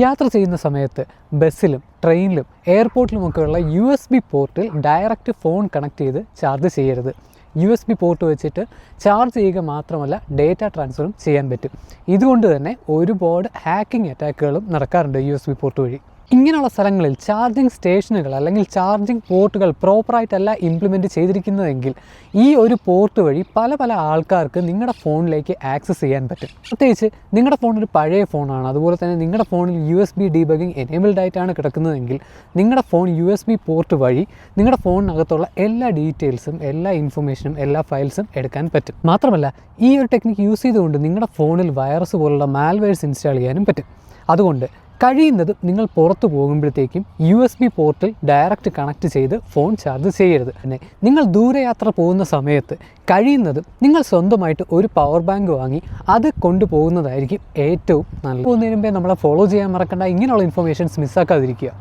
യാത്ര ചെയ്യുന്ന സമയത്ത് ബസ്സിലും ട്രെയിനിലും എയർപോർട്ടിലുമൊക്കെയുള്ള USB പോർട്ടിൽ ഡയറക്റ്റ് ഫോൺ കണക്ട് ചെയ്ത് ചാർജ് ചെയ്യരുത്. USB പോർട്ട് വെച്ചിട്ട് ചാർജ് ചെയ്യുക മാത്രമല്ല ഡേറ്റ ട്രാൻസ്ഫറും ചെയ്യാൻ പറ്റും. ഇതുകൊണ്ട് തന്നെ ഒരുപാട് ഹാക്കിംഗ് അറ്റാക്കുകളും നടക്കാറുണ്ട് USB പോർട്ട് വഴി. ഇങ്ങനെയുള്ള സ്ഥലങ്ങളിൽ ചാർജിങ് സ്റ്റേഷനുകൾ അല്ലെങ്കിൽ ചാർജിങ് പോർട്ടുകൾ പ്രോപ്പറായിട്ടല്ല ഇംപ്ലിമെൻറ്റ് ചെയ്തിരിക്കുന്നതെങ്കിൽ ഈ ഒരു പോർട്ട് വഴി പല ആൾക്കാർക്ക് നിങ്ങളുടെ ഫോണിലേക്ക് ആക്സസ് ചെയ്യാൻ പറ്റും. പ്രത്യേകിച്ച് നിങ്ങളുടെ ഫോൺ ഒരു പഴയ ഫോണാണ്, അതുപോലെ തന്നെ നിങ്ങളുടെ ഫോണിൽ USB ഡീബഗിങ് എനേബിൾഡ് ആയിട്ടാണ് കിടക്കുന്നതെങ്കിൽ നിങ്ങളുടെ ഫോൺ USB പോർട്ട് വഴി നിങ്ങളുടെ ഫോണിനകത്തുള്ള എല്ലാ ഡീറ്റെയിൽസും എല്ലാ ഇൻഫർമേഷനും എല്ലാ ഫയൽസും എടുക്കാൻ പറ്റും. മാത്രമല്ല ഈ ഒരു ടെക്നിക്ക് യൂസ് ചെയ്തുകൊണ്ട് നിങ്ങളുടെ ഫോണിൽ വൈറസ് പോലുള്ള മാൽവെയർസ് ഇൻസ്റ്റാൾ ചെയ്യാനും പറ്റും. അതുകൊണ്ട് കഴിയുന്നതും നിങ്ങൾ പുറത്തു പോകുമ്പോഴത്തേക്കും USB പോർട്ടിൽ ഡയറക്റ്റ് കണക്ട് ചെയ്ത് ഫോൺ ചാർജ് ചെയ്യരുത്. പിന്നെ നിങ്ങൾ ദൂരയാത്ര പോകുന്ന സമയത്ത് കഴിയുന്നതും നിങ്ങൾ സ്വന്തമായിട്ട് ഒരു പവർ ബാങ്ക് വാങ്ങി അത് കൊണ്ടുപോകുന്നതായിരിക്കും ഏറ്റവും നല്ലത്. പോകുന്നതിന് മുമ്പേ നമ്മളെ ഫോളോ ചെയ്യാൻ മറക്കണ്ട. ഇങ്ങനെയുള്ള ഇൻഫർമേഷൻസ് മിസ്സാക്കാതിരിക്കുക.